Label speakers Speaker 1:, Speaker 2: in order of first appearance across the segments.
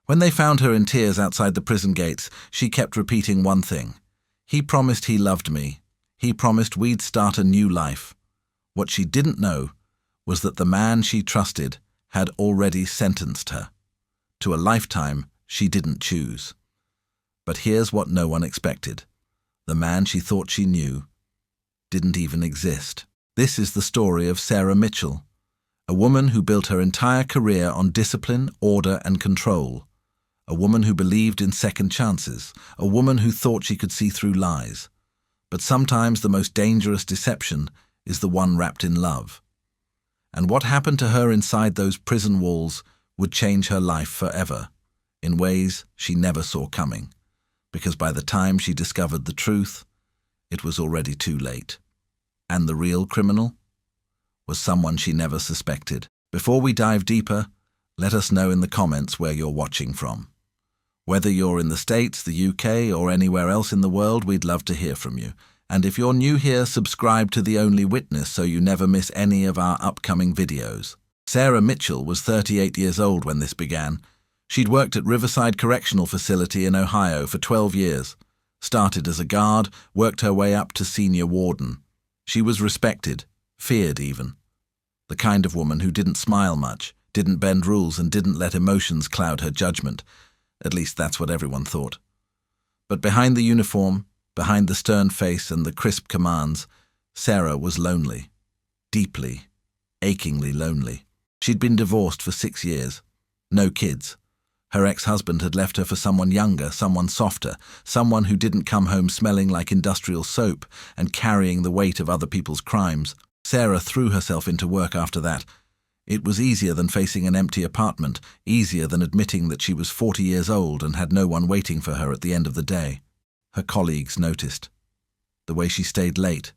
Speaker 1: When they found her in tears outside the prison gates, she kept repeating one thing. He promised he loved me. He promised we'd start a new life. What she didn't know was that the man she trusted had already sentenced her to a lifetime she didn't choose. But here's what no one expected. The man she thought she knew didn't even exist. This is the story of Sarah Mitchell, a woman who built her entire career on discipline, order, and control. A woman who believed in second chances. A woman who thought she could see through lies. But sometimes the most dangerous deception is the one wrapped in love. And what happened to her inside those prison walls would change her life forever, in ways she never saw coming. Because by the time she discovered the truth, it was already too late. And the real criminal was someone she never suspected. Before we dive deeper, let us know in the comments where you're watching from. Whether you're in the States, the UK, or anywhere else in the world, we'd love to hear from you. And if you're new here, subscribe to The Only Witness so you never miss any of our upcoming videos. Sarah Mitchell was 38 years old when this began. She'd worked at Riverside Correctional Facility in Ohio for 12 years. Started as a guard, worked her way up to senior warden. She was respected, feared even. The kind of woman who didn't smile much, didn't bend rules, and didn't let emotions cloud her judgment. At least that's what everyone thought. But behind the uniform, behind the stern face and the crisp commands, Sarah was lonely. Deeply, achingly lonely. She'd been divorced for 6 years. No kids. Her ex-husband had left her for someone younger, someone softer, someone who didn't come home smelling like industrial soap and carrying the weight of other people's crimes. Sarah threw herself into work after that. It was easier than facing an empty apartment, easier than admitting that she was 40 years old and had no one waiting for her at the end of the day. Her colleagues noticed. The way she stayed late,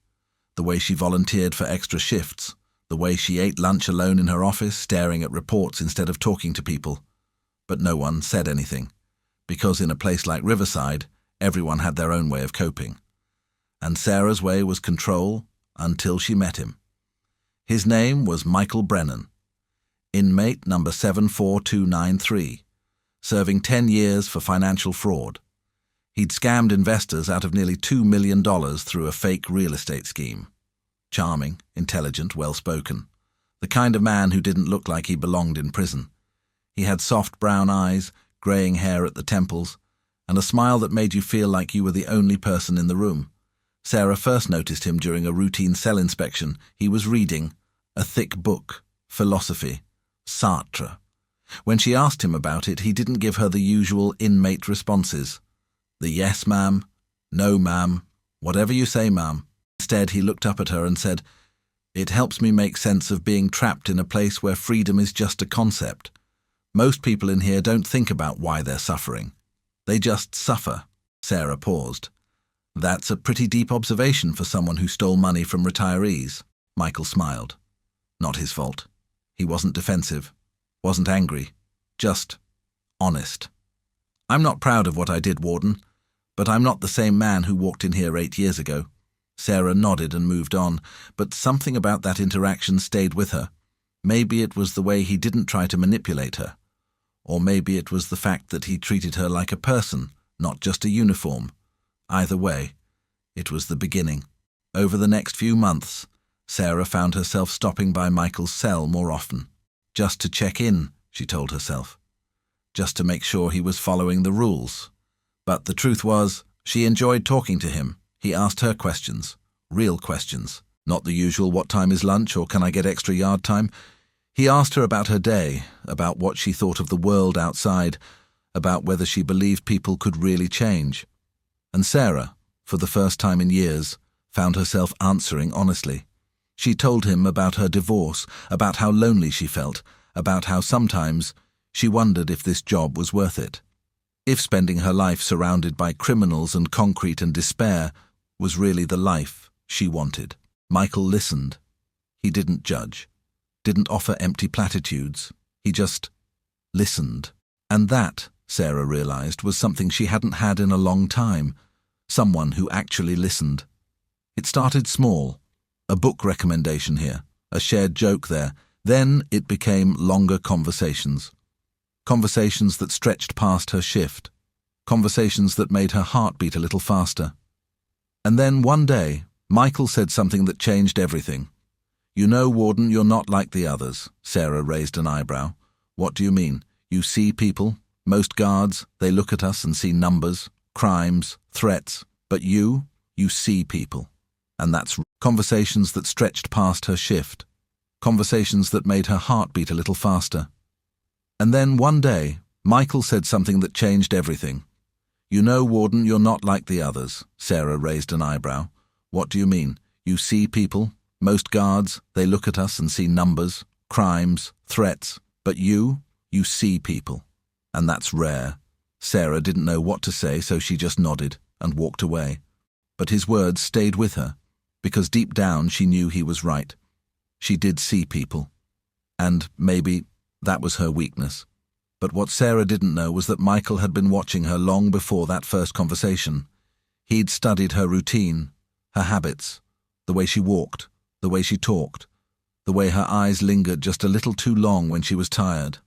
Speaker 1: the way she volunteered for extra shifts, the way she ate lunch alone in her office, staring at reports instead of talking to people. But no one said anything, because in a place like Riverside, everyone had their own way of coping. And Sarah's way was control until she met him. His name was Michael Brennan. Inmate number 74293, serving 10 years for financial fraud. He'd scammed investors out of nearly $2 million through a fake real estate scheme. Charming, intelligent, well-spoken. The kind of man who didn't look like he belonged in prison. He had soft brown eyes, graying hair at the temples, and a smile that made you feel like you were the only person in the room. Sarah first noticed him during a routine cell inspection. He was reading a thick book, philosophy, Sartre. When she asked him about it, he didn't give her the usual inmate responses. The yes, ma'am, no, ma'am, whatever you say, ma'am. Instead, he looked up at her and said, "It helps me make sense of being trapped in a place where freedom is just a concept. Most people in here don't think about why they're suffering. They just suffer." Sarah paused. "That's a pretty deep observation for someone who stole money from retirees." Michael smiled. Not his fault. He wasn't defensive, wasn't angry, just honest. "I'm not proud of what I did, Warden, but I'm not the same man who walked in here 8 years ago." Sarah nodded and moved on, but something about that interaction stayed with her. Maybe it was the way he didn't try to manipulate her. Or maybe it was the fact that he treated her like a person, not just a uniform. Either way, it was the beginning. Over the next few months, Sarah found herself stopping by Michael's cell more often. Just to check in, she told herself. Just to make sure he was following the rules. But the truth was, she enjoyed talking to him. He asked her questions, real questions, not the usual "what time is lunch" or "can I get extra yard time?" He asked her about her day, about what she thought of the world outside, about whether she believed people could really change. And Sarah, for the first time in years, found herself answering honestly. She told him about her divorce, about how lonely she felt, about how sometimes she wondered if this job was worth it. If spending her life surrounded by criminals and concrete and despair was really the life she wanted. Michael listened. He didn't judge, didn't offer empty platitudes. He just listened. And that, Sarah realized, was something she hadn't had in a long time. Someone who actually listened. It started small. A book recommendation here, a shared joke there. Then it became longer conversations. Conversations that stretched past her shift. Conversations that made her heart beat a little faster. And then one day, Michael said something that changed everything. "You know, Warden, you're not like the others." Sarah raised an eyebrow. "What do you mean? You see people? Most guards, they look at us and see numbers, crimes, threats. But you see people. And that's conversations that stretched past her shift. Conversations that made her heart beat a little faster. And then one day, Michael said something that changed everything. "You know, Warden, you're not like the others." Sarah raised an eyebrow. "What do you mean? You see people? Most guards, they look at us and see numbers, crimes, threats. But you see people. And that's rare." Sarah didn't know what to say, so she just nodded and walked away. But his words stayed with her, because deep down she knew he was right. She did see people. And maybe that was her weakness. But what Sarah didn't know was that Michael had been watching her long before that first conversation. He'd studied her routine, her habits, the way she walked, the way she talked, the way her eyes lingered just a little too long when she was tired.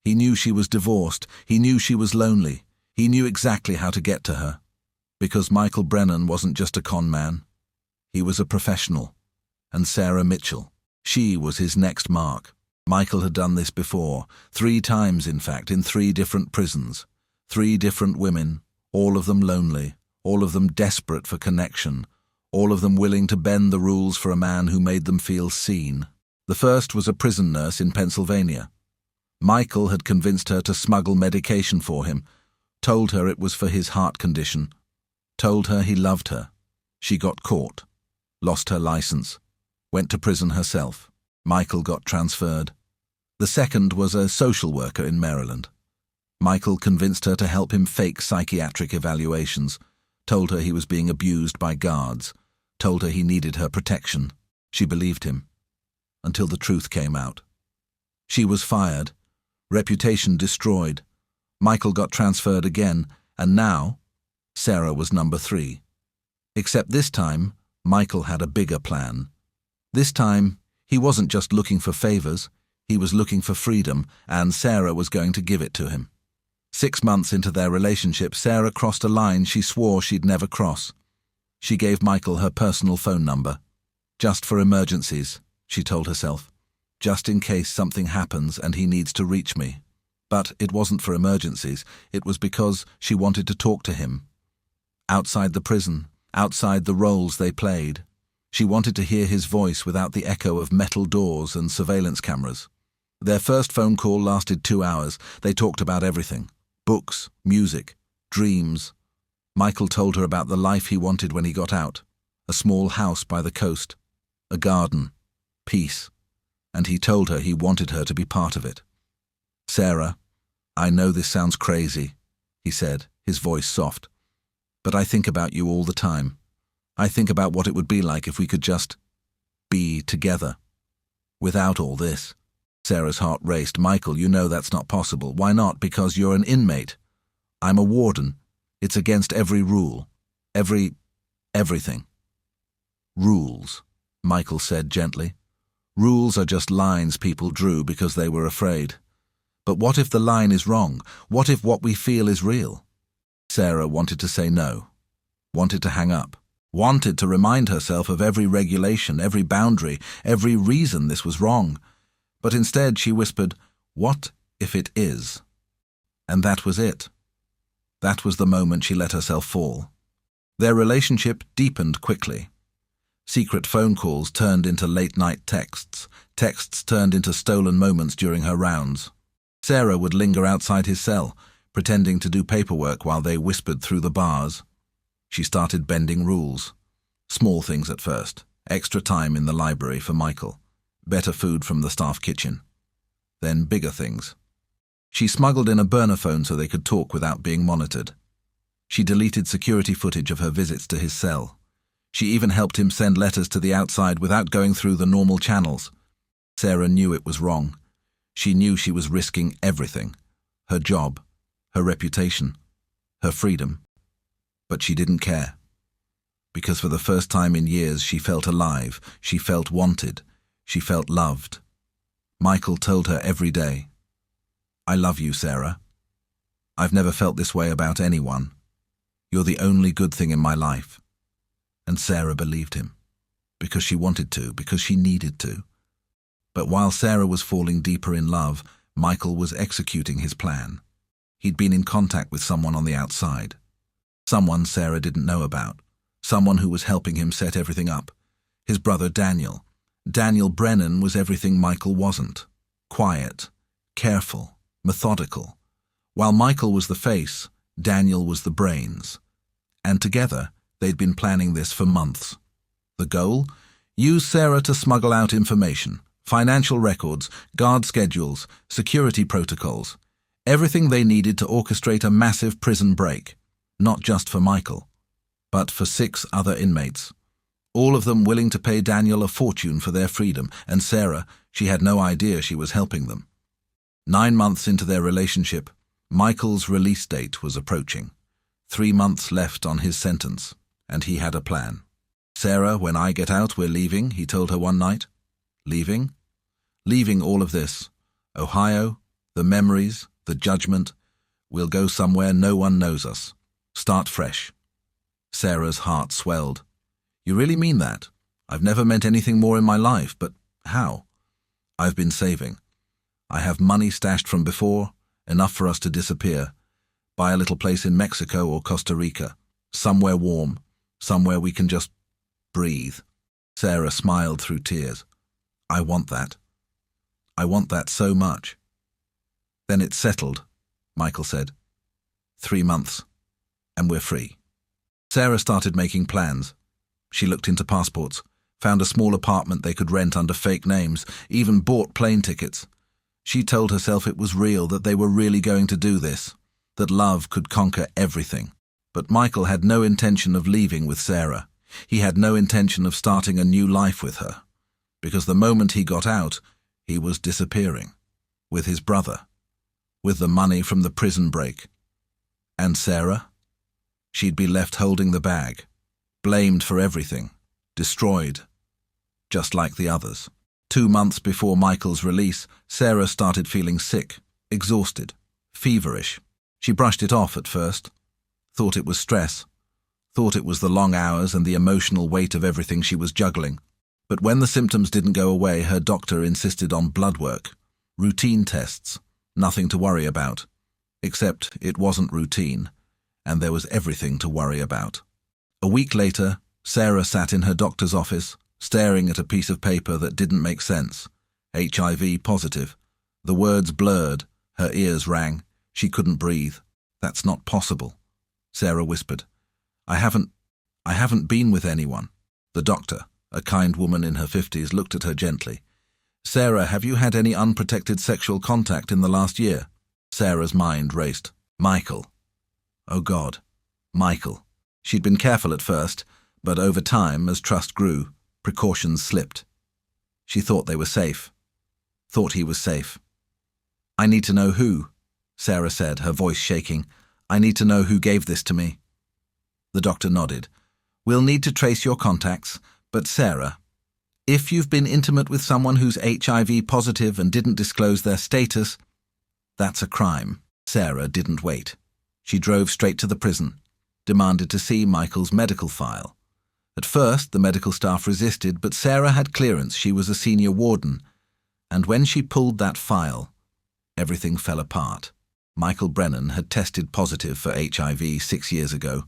Speaker 1: He knew she was divorced. He knew she was lonely. He knew exactly how to get to her. Because Michael Brennan wasn't just a con man. He was a professional. And Sarah Mitchell, she was his next mark. Michael had done this before, 3 times in fact, in 3 different prisons. 3 different women, all of them lonely, all of them desperate for connection, all of them willing to bend the rules for a man who made them feel seen. The first was a prison nurse in Pennsylvania. Michael had convinced her to smuggle medication for him, told her it was for his heart condition, told her he loved her. She got caught, lost her license, went to prison herself. Michael got transferred. The second was a social worker in Maryland. Michael convinced her to help him fake psychiatric evaluations, told her he was being abused by guards, told her he needed her protection. She believed him. Until the truth came out. She was fired, reputation destroyed. Michael got transferred again, and now Sarah was number 3. Except this time, Michael had a bigger plan. This time, he wasn't just looking for favors, he was looking for freedom, and Sarah was going to give it to him. 6 months into their relationship, Sarah crossed a line she swore she'd never cross. She gave Michael her personal phone number. "Just for emergencies," she told herself. "Just in case something happens and he needs to reach me." But it wasn't for emergencies, it was because she wanted to talk to him. Outside the prison, outside the roles they played. She wanted to hear his voice without the echo of metal doors and surveillance cameras. Their first phone call lasted 2 hours. They talked about everything. Books, music, dreams. Michael told her about the life he wanted when he got out. A small house by the coast. A garden. Peace. And he told her he wanted her to be part of it. "Sarah, I know this sounds crazy," he said, his voice soft. "But I think about you all the time. I think about what it would be like if we could just be together. Without all this." Sarah's heart raced. "Michael, you know that's not possible." "Why not?" "Because you're an inmate. I'm a warden. It's against every rule. Everything." "Rules," Michael said gently. "Rules are just lines people drew because they were afraid. But what if the line is wrong? What if what we feel is real?" Sarah wanted to say no. Wanted to hang up. Wanted to remind herself of every regulation, every boundary, every reason this was wrong. But instead she whispered, "What if it is?" And that was it. That was the moment she let herself fall. Their relationship deepened quickly. Secret phone calls turned into late-night texts. Texts turned into stolen moments during her rounds. Sarah would linger outside his cell, pretending to do paperwork while they whispered through the bars. She started bending rules. Small things at first. Extra time in the library for Michael. Better food from the staff kitchen. Then bigger things. She smuggled in a burner phone so they could talk without being monitored. She deleted security footage of her visits to his cell. She even helped him send letters to the outside without going through the normal channels. Sarah knew it was wrong. She knew she was risking everything. Her job, her reputation, her freedom. But she didn't care. Because for the first time in years she felt alive, she felt wanted, she felt loved. Michael told her every day. I love you, Sarah. I've never felt this way about anyone. You're the only good thing in my life." And Sarah believed him, because she wanted to, because she needed to. But while Sarah was falling deeper in love, Michael was executing his plan. He'd been in contact with someone on the outside. Someone Sarah didn't know about. Someone who was helping him set everything up. His brother Daniel. Daniel Brennan was everything Michael wasn't. Quiet, careful, methodical. While Michael was the face, Daniel was the brains. And together, they'd been planning this for months. The goal? Use Sarah to smuggle out information, financial records, guard schedules, security protocols, everything they needed to orchestrate a massive prison break, not just for Michael, but for 6 other inmates. All of them willing to pay Daniel a fortune for their freedom, and Sarah, she had no idea she was helping them. 9 months into their relationship, Michael's release date was approaching. 3 months left on his sentence, and he had a plan. "Sarah, when I get out, we're leaving," he told her one night. Leaving? Leaving all of this. Ohio, the memories, the judgment. We'll go somewhere no one knows us. Start fresh. Sarah's heart swelled. "You really mean that? I've never meant anything more in my life, but how?" "I've been saving. I have money stashed from before, enough for us to disappear. Buy a little place in Mexico or Costa Rica. Somewhere warm. Somewhere we can just breathe." Sarah smiled through tears. "I want that. I want that so much." "Then it's settled," Michael said. 3 months, and we're free." Sarah started making plans. She looked into passports, found a small apartment they could rent under fake names, even bought plane tickets. She told herself it was real, that they were really going to do this, that love could conquer everything. But Michael had no intention of leaving with Sarah. He had no intention of starting a new life with her, because the moment he got out, he was disappearing, with his brother, with the money from the prison break. And Sarah? She'd be left holding the bag, blamed for everything, destroyed, just like the others. 2 months before Michael's release, Sarah started feeling sick, exhausted, feverish. She brushed it off at first, thought it was stress, thought it was the long hours and the emotional weight of everything she was juggling. But when the symptoms didn't go away, her doctor insisted on blood work, routine tests, nothing to worry about. Except it wasn't routine, and there was everything to worry about. A week later, Sarah sat in her doctor's office, staring at a piece of paper that didn't make sense. HIV positive. The words blurred, her ears rang. She couldn't breathe. "That's not possible," Sarah whispered. I haven't been with anyone." The doctor, a kind woman in her 50s, looked at her gently. "Sarah, have you had any unprotected sexual contact in the last year?" Sarah's mind raced. Michael. Oh God, Michael. She'd been careful at first, but over time, as trust grew, precautions slipped. She thought they were safe. Thought he was safe. "I need to know who," Sarah said, her voice shaking. "I need to know who gave this to me." The doctor nodded. "We'll need to trace your contacts, but Sarah, if you've been intimate with someone who's HIV positive and didn't disclose their status, that's a crime." Sarah didn't wait. She drove straight to the prison, demanded to see Michael's medical file. At first, the medical staff resisted, but Sarah had clearance. She was a senior warden. And when she pulled that file, everything fell apart. Michael Brennan had tested positive for HIV 6 years ago,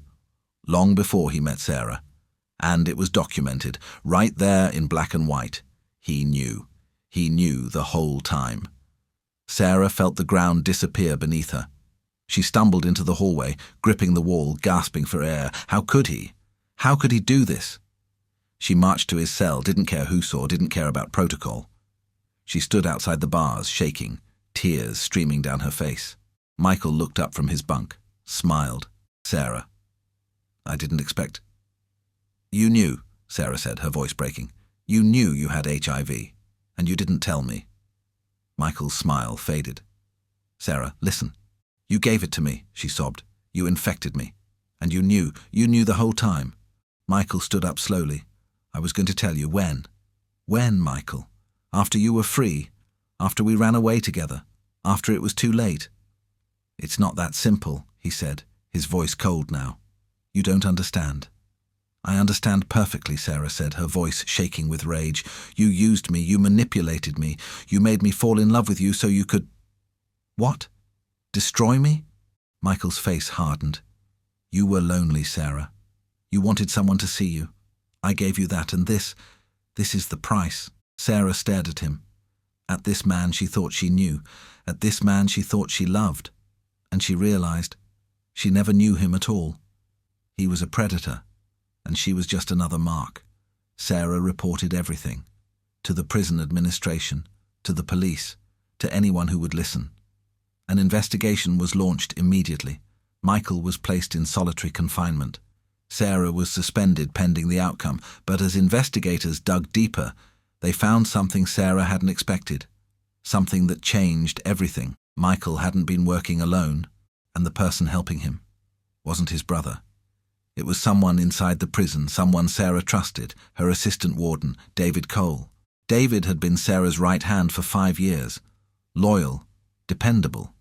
Speaker 1: long before he met Sarah. And it was documented, right there in black and white. He knew. He knew the whole time. Sarah felt the ground disappear beneath her. She stumbled into the hallway, gripping the wall, gasping for air. How could he? How could he do this? She marched to his cell, didn't care who saw, didn't care about protocol. She stood outside the bars, shaking, tears streaming down her face. Michael looked up from his bunk, smiled. "Sarah, I didn't expect—" "You knew," Sarah said, her voice breaking. "You knew you had HIV, and you didn't tell me." Michael's smile faded. "Sarah, listen. You gave it to me," she sobbed. "You infected me. And you knew the whole time." Michael stood up slowly. "I was going to tell you when." "When, Michael? After you were free? After we ran away together? after it was too late. "It's not that simple," he said, his voice cold now. "You don't understand." "I understand perfectly," Sarah said, her voice shaking with rage. "You used me, you manipulated me, you made me fall in love with you so you could—" "What? Destroy me?" Michael's face hardened. "You were lonely, Sarah. You wanted someone to see you. I gave you that, and this is the price." Sarah stared at him. At this man she thought she knew, at this man she thought she loved, and she realized she never knew him at all. He was a predator, and she was just another mark. Sarah reported everything, to the prison administration, to the police, to anyone who would listen. An investigation was launched immediately. Michael was placed in solitary confinement. Sarah was suspended pending the outcome, but as investigators dug deeper, they found something Sarah hadn't expected, something that changed everything. Michael hadn't been working alone, and the person helping him wasn't his brother. It was someone inside the prison, someone Sarah trusted, her assistant warden, David Cole. David had been Sarah's right hand for 5 years, loyal, dependable,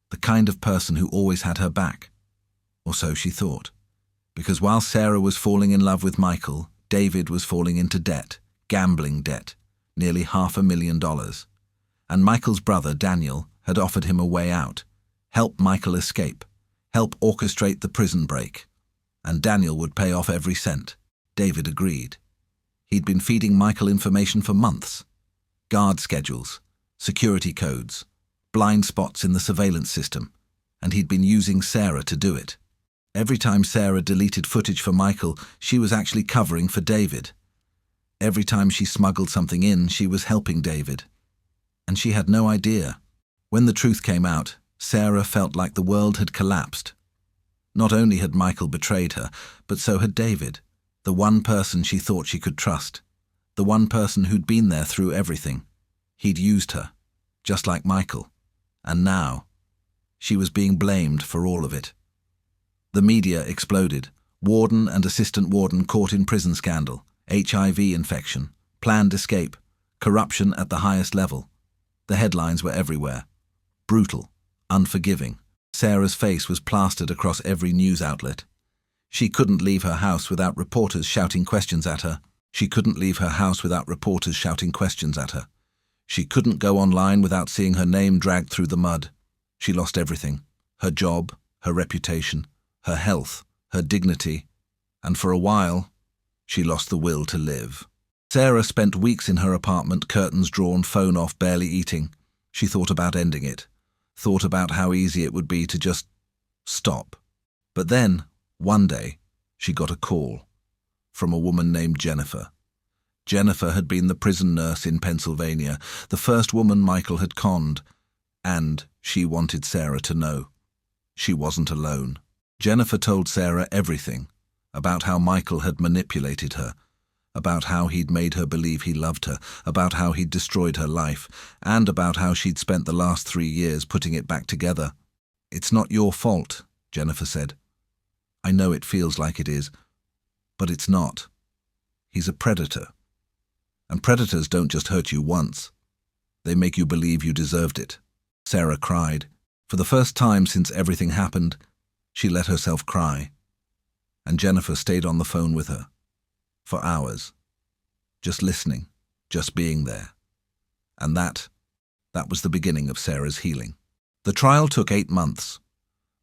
Speaker 1: the kind of person who always had her back. Or so she thought. Because while Sarah was falling in love with Michael, David was falling into debt, gambling debt, nearly $500,000. And Michael's brother, Daniel, had offered him a way out, help Michael escape, help orchestrate the prison break. And Daniel would pay off every cent. David agreed. He'd been feeding Michael information for months. Guard schedules, security codes, blind spots in the surveillance system, and he'd been using Sarah to do it. Every time Sarah deleted footage for Michael, she was actually covering for David. Every time she smuggled something in, she was helping David. And she had no idea. When the truth came out, Sarah felt like the world had collapsed. Not only had Michael betrayed her, but so had David, the one person she thought she could trust, the one person who'd been there through everything. He'd used her, just like Michael. And now, she was being blamed for all of it. The media exploded. Warden and assistant warden caught in prison scandal, HIV infection, planned escape, corruption at the highest level. The headlines were everywhere. Brutal, unforgiving. Sarah's face was plastered across every news outlet. She couldn't leave her house without reporters shouting questions at her. She couldn't leave her house without reporters shouting questions at her. She couldn't go online without seeing her name dragged through the mud. She lost everything. Her job, her reputation, her health, her dignity, and for a while, she lost the will to live. Sarah spent weeks in her apartment, curtains drawn, phone off, barely eating. She thought about ending it, thought about how easy it would be to just stop. But then, one day, she got a call from a woman named Jennifer. Jennifer had been the prison nurse in Pennsylvania, the first woman Michael had conned, and she wanted Sarah to know. She wasn't alone. Jennifer told Sarah everything about how Michael had manipulated her, about how he'd made her believe he loved her, about how he'd destroyed her life, and about how she'd spent the last 3 years putting it back together. "It's not your fault," Jennifer said. "I know it feels like it is, but it's not. He's a predator. And predators don't just hurt you once. They make you believe you deserved it." Sarah cried. For the first time since everything happened, she let herself cry. And Jennifer stayed on the phone with her. For hours. Just listening, just being there. And that was the beginning of Sarah's healing. The trial took 8 months.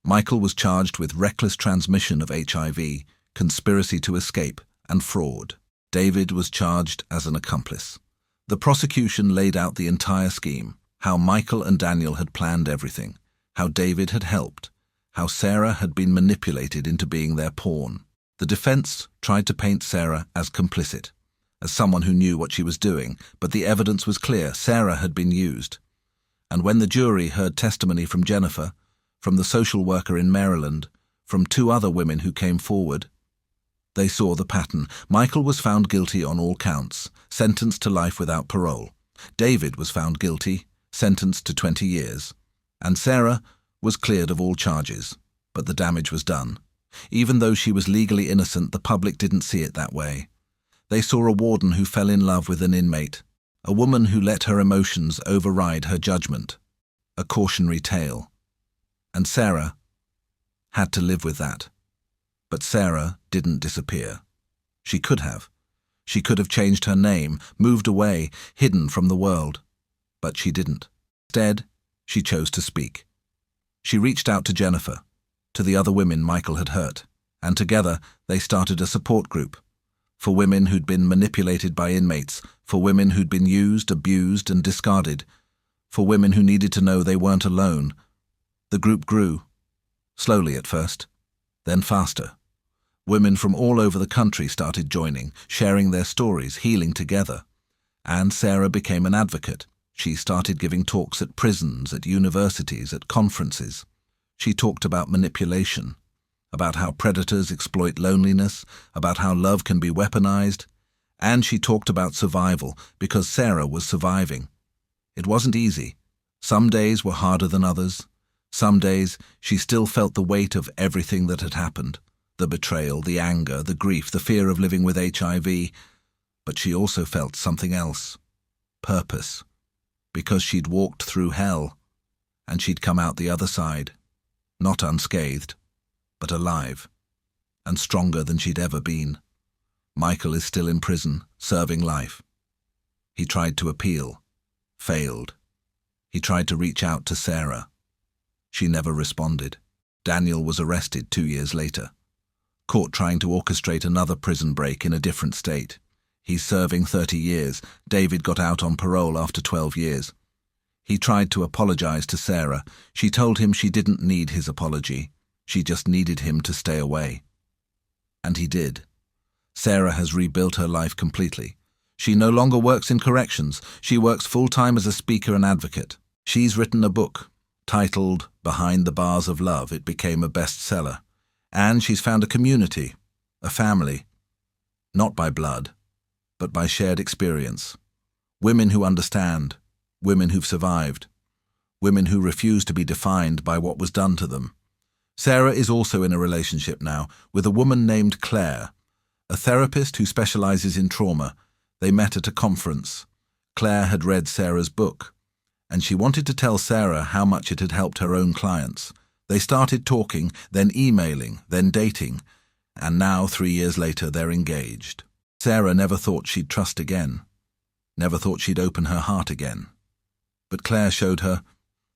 Speaker 1: Michael was charged with reckless transmission of HIV, conspiracy to escape, and fraud. David was charged as an accomplice. The prosecution laid out the entire scheme, how Michael and Daniel had planned everything, how David had helped, how Sarah had been manipulated into being their pawn. The defense tried to paint Sarah as complicit, as someone who knew what she was doing, but the evidence was clear. Sarah had been used. And when the jury heard testimony from Jennifer, from the social worker in Maryland, from 2 other women who came forward, they saw the pattern. Michael was found guilty on all counts, sentenced to life without parole. David was found guilty, sentenced to 20 years. And Sarah was cleared of all charges, but the damage was done. Even though she was legally innocent, the public didn't see it that way. They saw a warden who fell in love with an inmate, a woman who let her emotions override her judgment. a cautionary tale. And Sarah had to live with that. But Sarah didn't disappear. She could have. She could have changed her name, moved away, hidden from the world. But she didn't. Instead, she chose to speak. She reached out to Jennifer, to the other women Michael had hurt, and together they started a support group for women who'd been manipulated by inmates, for women who'd been used, abused, and discarded, for women who needed to know they weren't alone. The group grew, slowly at first, then faster. Women from all over the country started joining, sharing their stories, healing together. And Sarah became an advocate. She started giving talks at prisons, at universities, at conferences. She talked about manipulation, about how predators exploit loneliness, about how love can be weaponized, and she talked about survival because Sarah was surviving. It wasn't easy. Some days were harder than others. Some days she still felt the weight of everything that had happened, the betrayal, the anger, the grief, the fear of living with HIV, but she also felt something else, purpose, because she'd walked through hell, and she'd come out the other side, not unscathed, but alive, and stronger than she'd ever been. Michael is still in prison, serving life. He tried to appeal, failed. He tried to reach out to Sarah. She never responded. Daniel was arrested 2 years later, caught trying to orchestrate another prison break in a different state. He's serving 30 years. David got out on parole after 12 years. He tried to apologize to Sarah. She told him she didn't need his apology. She just needed him to stay away. And he did. Sarah has rebuilt her life completely. She no longer works in corrections. She works full-time as a speaker and advocate. She's written a book titled Behind the Bars of Love. It became a bestseller. And she's found a community, a family, not by blood, but by shared experience. Women who understand, women who've survived, women who refuse to be defined by what was done to them. Sarah is also in a relationship now with a woman named Claire, a therapist who specializes in trauma. They met at a conference. Claire had read Sarah's book, and she wanted to tell Sarah how much it had helped her own clients. They started talking, then emailing, then dating, and now 3 years later they're engaged. Sarah never thought she'd trust again, never thought she'd open her heart again. But Claire showed her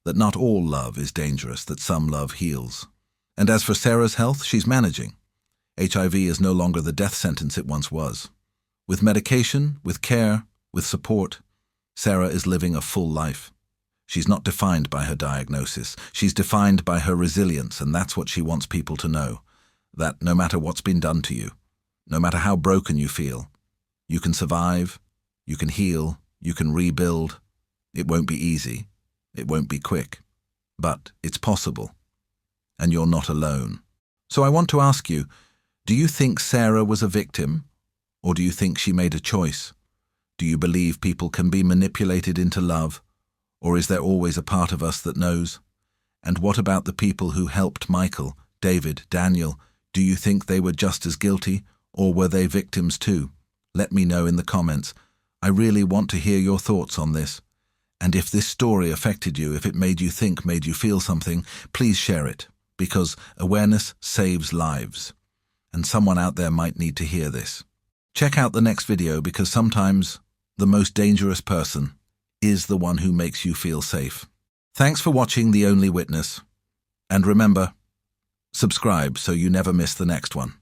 Speaker 1: that not all love is dangerous, that some love heals. And as for Sarah's health, she's managing. HIV is no longer the death sentence it once was. With medication, with care, with support, Sarah is living a full life. She's not defined by her diagnosis. She's defined by her resilience, and that's what she wants people to know. That no matter what's been done to you, no matter how broken you feel, you can survive, you can heal, you can rebuild. It won't be easy. It won't be quick. But it's possible. And you're not alone. So I want to ask you, do you think Sarah was a victim? Or do you think she made a choice? Do you believe people can be manipulated into love? Or is there always a part of us that knows? And what about the people who helped Michael, David, Daniel? Do you think they were just as guilty, or were they victims too? Let me know in the comments. I really want to hear your thoughts on this. And if this story affected you, if it made you think, made you feel something, please share it, because awareness saves lives. And someone out there might need to hear this. Check out the next video, because sometimes the most dangerous person is the one who makes you feel safe. Thanks for watching The Only Witness. And remember, subscribe so you never miss the next one.